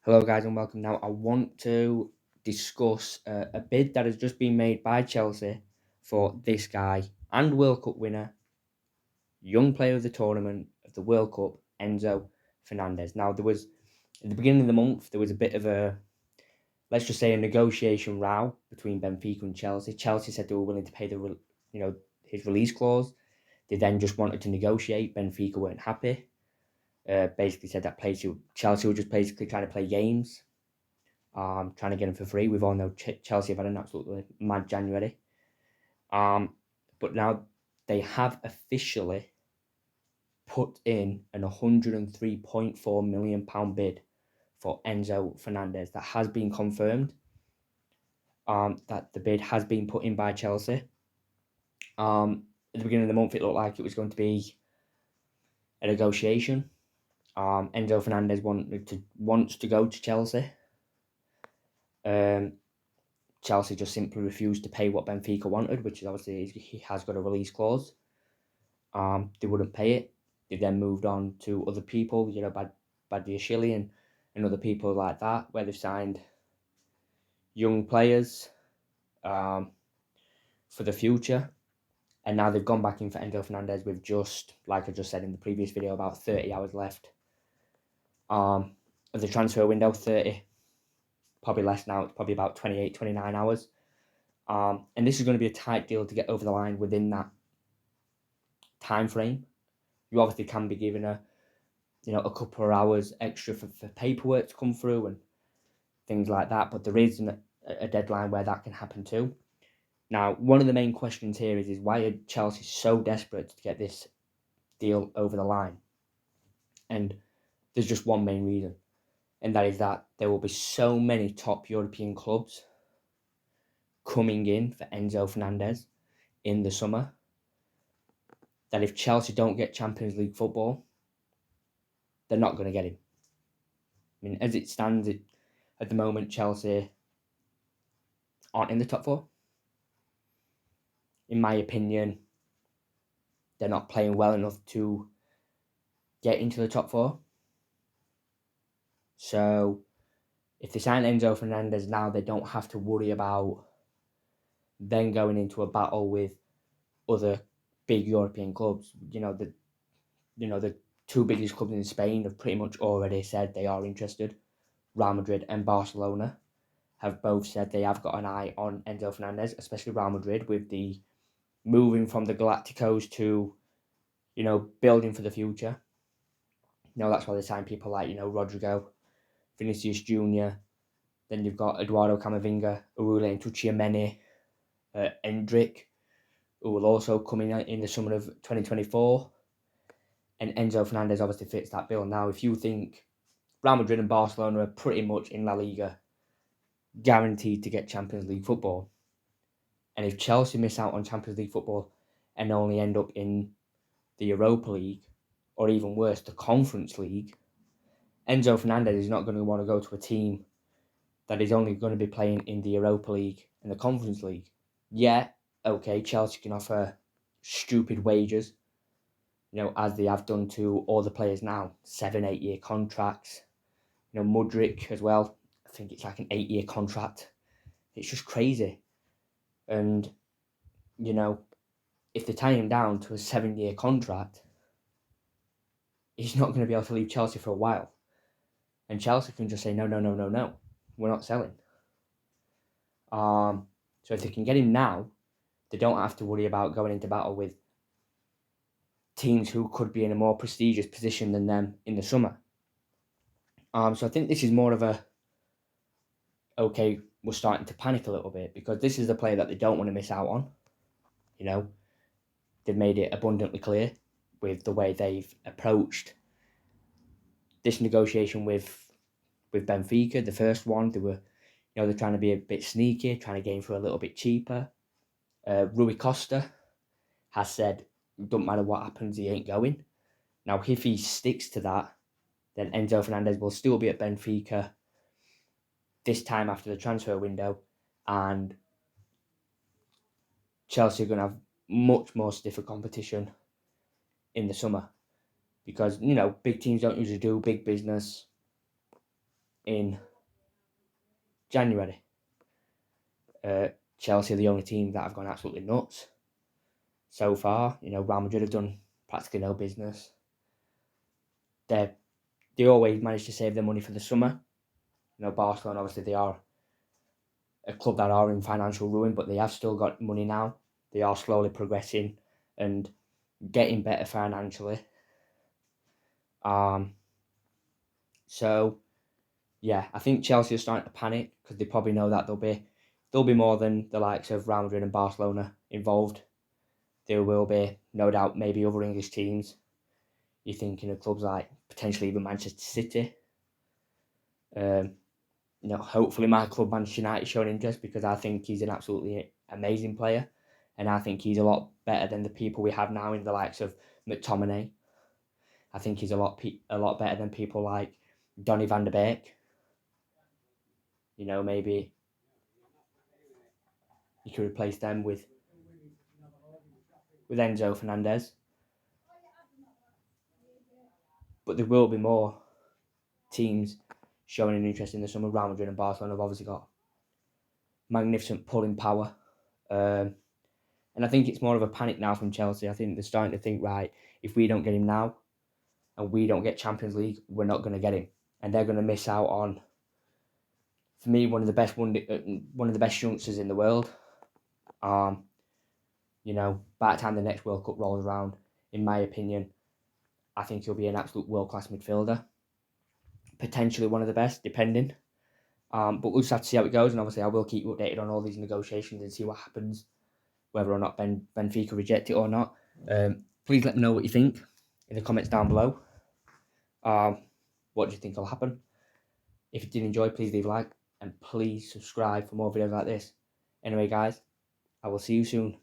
Hello, guys, and welcome. Now, I want to discuss a bid that has just been made by Chelsea for this guy and World Cup winner, young player of the tournament of the World Cup, Enzo Fernández. Now, there was at the beginning of the month there was a bit of a, let's just say, a negotiation row between Benfica and Chelsea. Chelsea said they were willing to pay his release clause. They then just wanted to negotiate. Benfica weren't happy. Basically said that Chelsea were just basically trying to play games, trying to get him for free. We've all know Chelsea have had an absolutely mad January. But now they have officially put in an £103.4 million bid for Enzo Fernández. That has been confirmed. That the bid has been put in by Chelsea. At the beginning of the month, it looked like it was going to be a negotiation. Enzo Fernández wants to go to Chelsea. Chelsea just simply refused to pay what Benfica wanted, which is obviously he has got a release clause. They wouldn't pay it. They then moved on to other people, Badiashile and other people like that, where they've signed young players for the future. And now they've gone back in for Enzo Fernández with just, like I just said in the previous video, about 30 hours left of the transfer window. 30, probably less now. It's probably about 28, 29 hours. And this is going to be a tight deal to get over the line within that time frame. You obviously can be given a couple of hours extra for paperwork to come through and things like that, but there is a deadline where that can happen too. Now, one of the main questions here is why are Chelsea so desperate to get this deal over the line? And there's just one main reason, and that is that there will be so many top European clubs coming in for Enzo Fernández in the summer that if Chelsea don't get Champions League football, they're not going to get him. I mean, as it stands at the moment, Chelsea aren't in the top four. In my opinion, they're not playing well enough to get into the top four. So if they sign Enzo Fernández now, they don't have to worry about then going into a battle with other big European clubs. The two biggest clubs in Spain have pretty much already said they are interested. Real Madrid and Barcelona have both said they have got an eye on Enzo Fernández, especially Real Madrid with the moving from the Galacticos to, building for the future. That's why they sign people like, Rodrigo, Vinicius Jr. Then you've got Eduardo Camavinga, Urule and Tucciameni, Endrick, who will also come in the summer of 2024. And Enzo Fernández obviously fits that bill. Now, if you think Real Madrid and Barcelona are pretty much in La Liga guaranteed to get Champions League football, and if Chelsea miss out on Champions League football and only end up in the Europa League, or even worse, the Conference League, Enzo Fernández is not going to want to go to a team that is only going to be playing in the Europa League and the Conference League. Yeah, okay, Chelsea can offer stupid wages, as they have done to all the players now, 7-8 year contracts. Mudryk as well, I think it's like an 8-year contract. It's just crazy. And, if they tie him down to a 7-year contract, he's not going to be able to leave Chelsea for a while. And Chelsea can just say, no, we're not selling. So if they can get him now, they don't have to worry about going into battle with teams who could be in a more prestigious position than them in the summer. So I think this is more of a, okay, we're starting to panic a little bit, because this is the player that they don't want to miss out on. They've made it abundantly clear with the way they've approached this negotiation with Benfica. The first one, they're trying to be a bit sneaky, trying to get him for a little bit cheaper. Rui Costa has said, it doesn't matter what happens, he ain't going. Now, if he sticks to that, then Enzo Fernández will still be at Benfica this time after the transfer window, and Chelsea are going to have much more stiffer competition in the summer, because big teams don't usually do big business in January. Chelsea are the only team that have gone absolutely nuts so far. Real Madrid have done practically no business. They always manage to save their money for the summer. Barcelona, obviously, they are a club that are in financial ruin, but they have still got money now. They are slowly progressing and getting better financially. So, yeah, I think Chelsea are starting to panic because they probably know that there'll be more than the likes of Real Madrid and Barcelona involved. There will be, no doubt, maybe other English teams. You're thinking of clubs like potentially even Manchester City. Hopefully my club Manchester United showing interest because I think he's an absolutely amazing player, and I think he's a lot better than the people we have now in the likes of McTominay. I think he's a lot better than people like Donny van de Beek. Maybe you could replace them with Enzo Fernández. But there will be more teams showing an interest in the summer. Real Madrid and Barcelona have obviously got magnificent pulling power. And I think it's more of a panic now from Chelsea. I think they're starting to think, right, if we don't get him now and we don't get Champions League, we're not going to get him. And they're going to miss out on, for me, one of the best youngsters in the world. By the time the next World Cup rolls around, in my opinion, I think he'll be an absolute world-class midfielder. Potentially one of the best, depending. But we'll just have to see how it goes, and obviously I will keep you updated on all these negotiations and see what happens, whether or not Benfica reject it or not. Please let me know what you think in the comments down below. What do you think will happen? If you did enjoy, please leave a like, and please subscribe for more videos like this. Anyway, guys, I will see you soon.